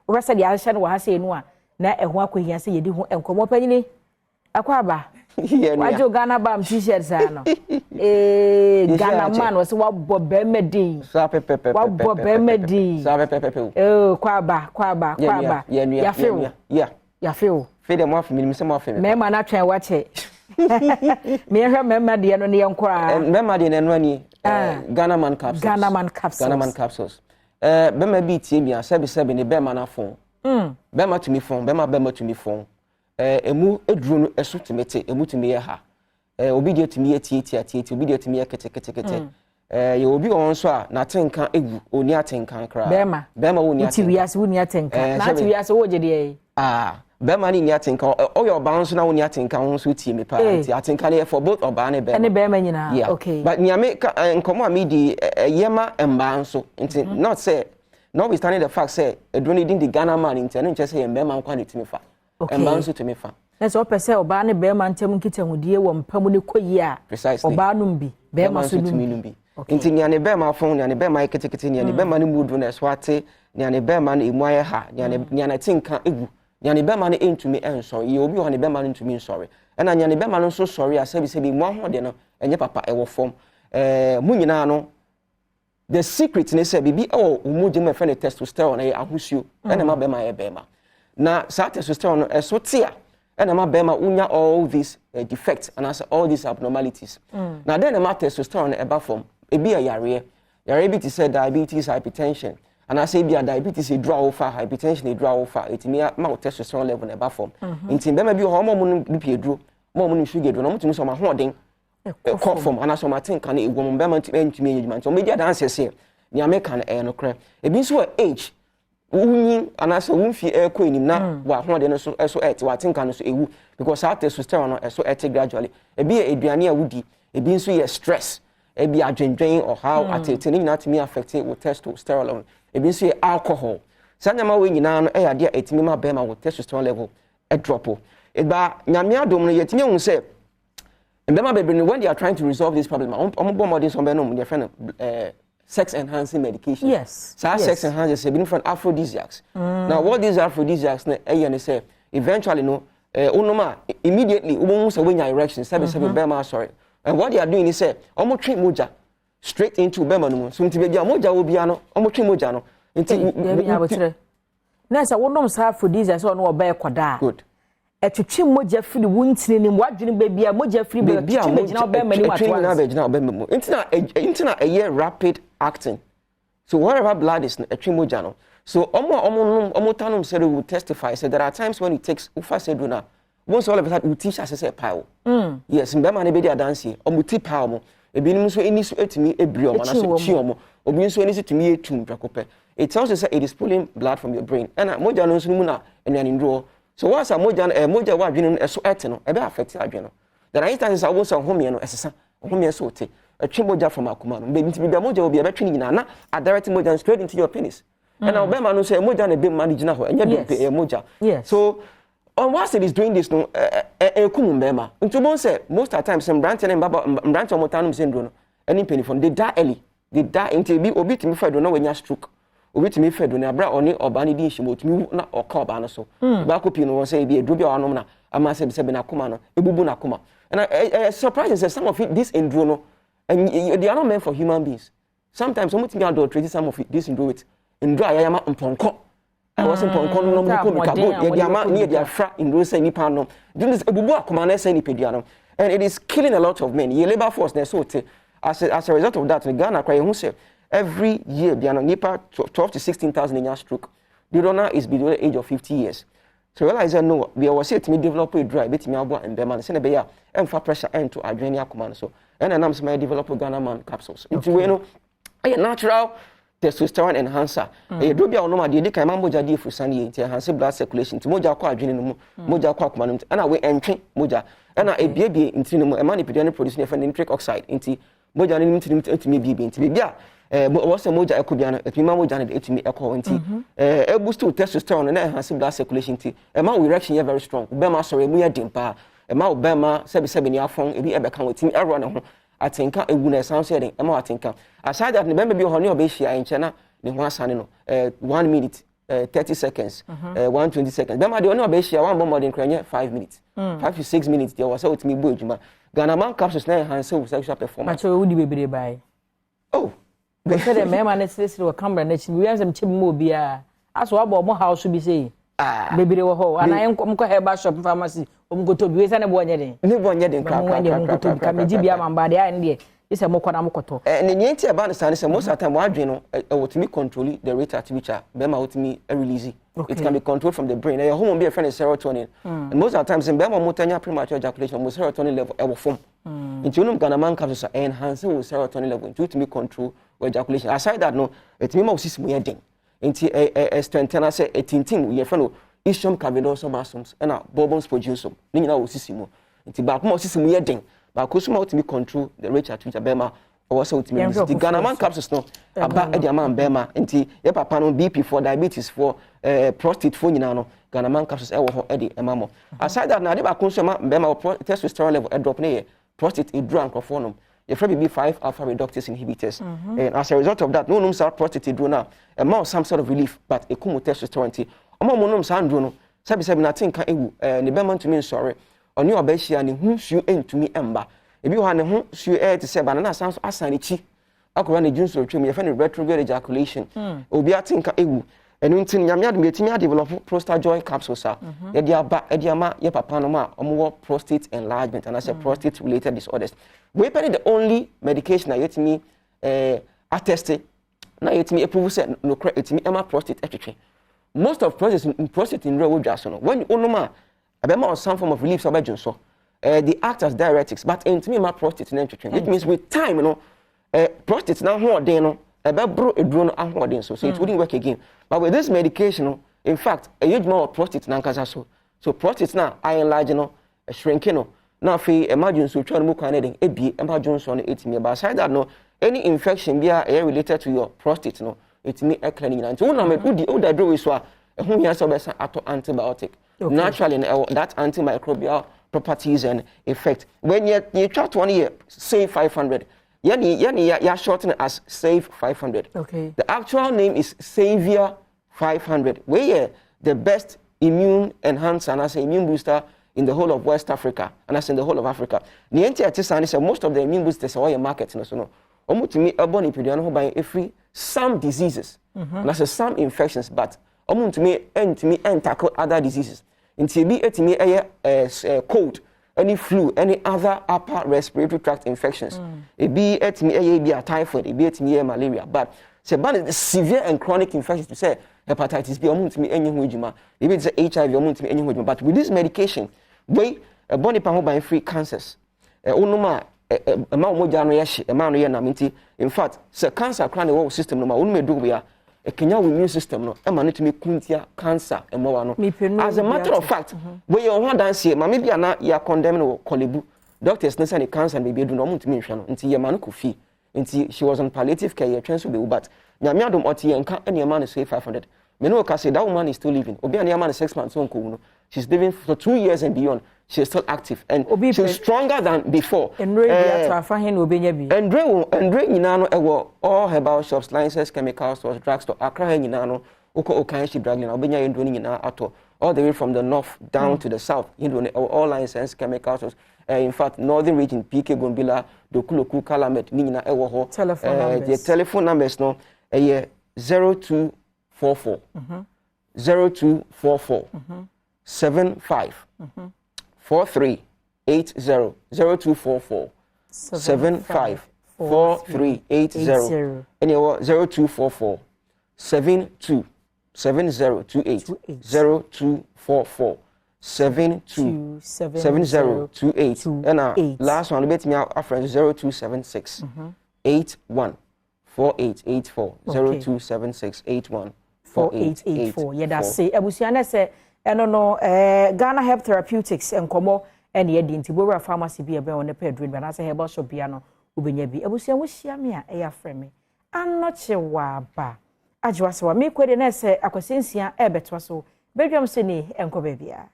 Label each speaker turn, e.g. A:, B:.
A: Rasa di ahye no ha se no a na eho akohia se yedi ho enkomo panyini akwaba wajo Ghana bam t-shirt sa no Ghana man was wabbo be medin
B: sa pepepe
A: wabbo be medin
B: sa pepepe
A: kwaba ya feel
B: fe dem afi mi se mo afi
A: me ma na twen wache me hwe me de no ne yankora
B: me ma de no ani Ghana man capsules be ma bi tie bia sebe ne be ma na fon be ma to me fon emu eduro no eso timete emu timi ye ha obi de timi ye tie obi de timi ye kete ye obi won so a na tenka egu oni atenka kra be ma woni atenka
A: wiase woni atenka na wiase wo je de
B: be ma ni atenka o yo ba nso na woni atenka won so tie me pa atenka ne for both oba ne be
A: ene be ma nyina
B: okay but nyame nkomo a me di yema emba nso not say notwithstanding the fact say eduro ni din the Ghana man nti no nche say ye be ma nkwa ne timi fa emba nso timi fa
A: na so pese oba ne be ma ntem nkitahudie wo mpamu ne koyi a oba no mbi be ma so numbi
B: nti nyane be ma fon nyane be ma kete nyane be ma ne mudu na so ate nyane be ma ne emu aye ha nyane tinka egu nyane be ma ne entumi enso ye obi ho ne be ma ne entumi nsori na nyane be ma no so sori asebi mu ahode no enye papa ewo fom mu nyina no the secret ne say bibi umuji me friend testosterone ahosuo na ma be ma ye be ma na sa testosterone eso tia na ma be ma unya all these defects and as all these abnormalities na then ma testosterone eba from ebi yare bi ti say diabetes, hypertension and I say bi diabetes e draw over hypertension e draw over etimi ma testosterone level eba from nti be ma bi ho mo no bi eduro mo no sugar eduro no mo timi so ma hoden call from and so ma think kan e gwom be ma ntimi yejuma nti o me dia dance say ni American no kra ebi so age unyin anase wonfi ekọ enim na wa hoden no so et wa tinka no so ewu because our testosterone no so et gradually ebi eduane a wudi ebi nso ye stress ebi adwendwen or how atete ni na timi affecting with testosterone ebi nso ye alcohol sanyama we nyina no ade a etimi ma be ma with testosterone level e drop eba nyame adom no yetimi hu say mbema bebre when they are trying to resolve this problem omo modern so be no their friend sex enhancing medication.
A: Yes.
B: Sex enhancing is been from aphrodisiacs. Now what these aphrodisiacs say eventually no unoma immediately won say when your erection seven bema sorry. And what they are doing is say omo treat moja straight into bema no so nti be dia moja wo bia no omo treat moja no nti
A: na say wonom say aphrodisiacs so no oba ekoda.
B: Good.
A: Etwetwe moja firi wuntine ni wadwene bebia moja firi bebia megina oba mani watwa
B: intina a year rapid acting so wherever blood is etwe moja no so omo tanum said will testify said there are times when it takes ufa seduna once all of that will teach us say pile yes mbema na be dia dance omo ti pile mo ebi nim so eni so etimi ebri omo na so chi omo obi nso eni so timi etum prakope it tells us that it is pulling blood from your brain and moja no so mu na enuane ndro. So once a moja wa adwene no so ete no e be affect adwene no there are instances I won't say home no esesa home so te etwe moja from akuma no be nti bia moja obi e betwe ni nyina na a direct moja straight into your penis and now be man no say moja na be manage na ho enya be moja so on what it is doing this no ekumu be ma nti bon say most of the time some branch and branch o motanum syndrome no any penny from they die early they die until be obi timi fa do no wenya stroke obetimi fedo na bra oni oba ne di nhimo otimi na oka oba no so ba kopi no won say bi eduro bia wanom na ama se be na koma no ebubu na koma and surprising say some of it this enduro no and they are not meant for human beings sometimes something adulterate some of it this enduro with enduro ayama mponko I was mponko no mo ko ka bo ye ama ne ye afra enduro say nipa no this ebubu akoma na say nipa no and it is killing a lot of men ye labor force na so te as a result of that in Ghana cry who say every year, the nipa 12 to 16,000 in your stroke. The donor is below the age of 50 years. So realize that no, we was here to me develop a dry, bet me about and beman, send a bear, and for pressure and to adrenia command. So, and then I'm some develop Ghanaherb capsules. It's a natural testosterone enhancer. A dubia or no, the Kamamo Jadi for Sunday to enhance blood circulation to Moja qua adrenaline, Moja qua command, and I will entry Moja, and a baby in Trinum, a manipulating producing a nitric oxide into Moja into me be into be. Was a moja ekobiano epima moja na etimi ekọ nti e boost testosterone na enhance blood circulation nti e ma erection here very strong be ma soro emu ya dimpa e ma be ma sebe ni afon ebi e be kan wetimi error na ho atenka ewu na sound saying e ma atenka aside that ne be bi ho ne obehia enche na ne ho asane no 1 minute 30 seconds 120 seconds bema de ono be hia one bomb de nkrenye 5 minutes 5 to 6 minutes there was out me bo adwuma Ghanaherb capsules na enhance sexual performance
A: macho wudi bebre bai
B: oh
A: be say dem man na sisi wo camera na chi we am chim mo bia aso abo mo house bi say bebre wo ho ana enko herbal shop pharmacy omgo to bi we say na bo nyeden
B: ne bo nyeden kra
A: ka meji bia mamba de an de ise mo kona mo koto
B: ne nyenti aba na sane se most of the time wa adwen no wotimi control the rate at which bema wotimi release it can be controlled from the brain your hormone be a friend is serotonin and most of the times bema mo tanya premature ejaculation mo serotonin level e wo form into no Ghanaherb capsules enhance wo serotonin level to me control ejaculation aside that no it me ma osisi mo yeden into strengthen us a tintin we friend ischium cavernosum muscles and bulbum spongiosum ni nyina osisi mo into ba ko osisi mo yeden ba ko so ma ultimate control the rate at which bema or so ultimate the Ghanaherb capsules no aba e dia man bema nti ye papa no BP for diabetes for prostate for nyina no Ghanaherb capsules e wo ho e de ema mo aside that na de ba ko so ma bema testosterone level e drop ne prostate e dru ankofo no ye fra BB5 alpha reductase inhibitors and as a result of that no sa prostate dru na e ma some sort of relief but e kumu testosterone ti omo mo no sa ndru no sabi na tin kan ewu ne bema ntumi nsore oni obehia ne hu suo entumi emba ebi ho ne hu suo te se banana sanso asane chi akora ne junso twem ye fa ne retrograde ejaculation obi atinka ewu enu ntin nyame adum yetimi develop prostate joint capsules ye dia ba e dia ma ye papa no ma omo prostate enlargement and as a prostate related disorders we pay the only medication that yetimi attested na yetimi approve say no correct yetimi ema prostate etwetwe most of prostate in real just no when onoma abema on some form of relief so about so they act as diuretics but intimi ma prostate na etwetwe it means with time you know prostate na ho den no ebebro eduro no ahoden so it wouldn't work again but with this medication no in fact a huge more prostate na nkasa so prostate na enlarge no shrinking no na fe imagine so twa no kwan na den ebie imagine so no etimi but aside that no any infection be related to your prostate no etimi ekra ni na so na me udi draw so a ho hia so be sa ato antibiotic naturally that antimicrobial properties and effect when you try to one save 500 ya shorten as save 500
A: okay
B: the actual name is Savior 500 where the best immune enhancer and as an immune booster in the whole of West Africa and as in the whole of Africa the anti-artisan say most of the immune boosters are your market no so no omutimi eboni peduano ho by every some diseases and as some infections but omutimi tackle other diseases until be etimi cold any flu any other upper respiratory tract infections it be etimi be a typhoid it be etimi malaria but say ban severe and chronic infections to say hepatitis B omutimi enyi ho adwuma it be say HIV omutimi enyi ho adwuma but with this medication we body pa ho by free cancers onuma ma moja no ye ma no ye na minti in fact say cancer kran the system no ma onu medu we a Kenya immune system no e ma no tumi kuntia cancer e mo wa no as a matter of fact we your ho dance here ma me bia na ya condemn no kolebu doctors say the cancer be do no mo tumi hwe no nti ye ma no kofi nti she was on palliative care ye twen so be but nyame adom otie nka e ma no say 500 me no ka say that woman is still living obi an man 6 months on ko no she's living for 2 years and beyond she's still active and she's stronger than before
A: and
B: nyina no ewo all herbal shops licenses chemical stores drugstore akra nyina no oko okanshi drug na obenya yendo nyina ato all the way from the north down to the south all licenses chemical stores in fact northern region PK Gombila Dokuloku Kalamet nyina ewo ho the telephone numbers no 0244 0244 75 4380 0244 75 4380 and your 0244 72 7028 0244 72 7028 and last one bet me our friends 0276 81 4884 0276 81
A: 4884 yeah that's say ebusiana say eno no Ghanaherb Therapeutics enkomo ene ye di ntibowura pharmacy bi ebe on pedro bi na say herbal shop bia no obenya bi ebusia wo hia me a eya frame anoche wa ba ajwa so me kwede na say akwasensia ebeto so bedwam se ni enko ba bia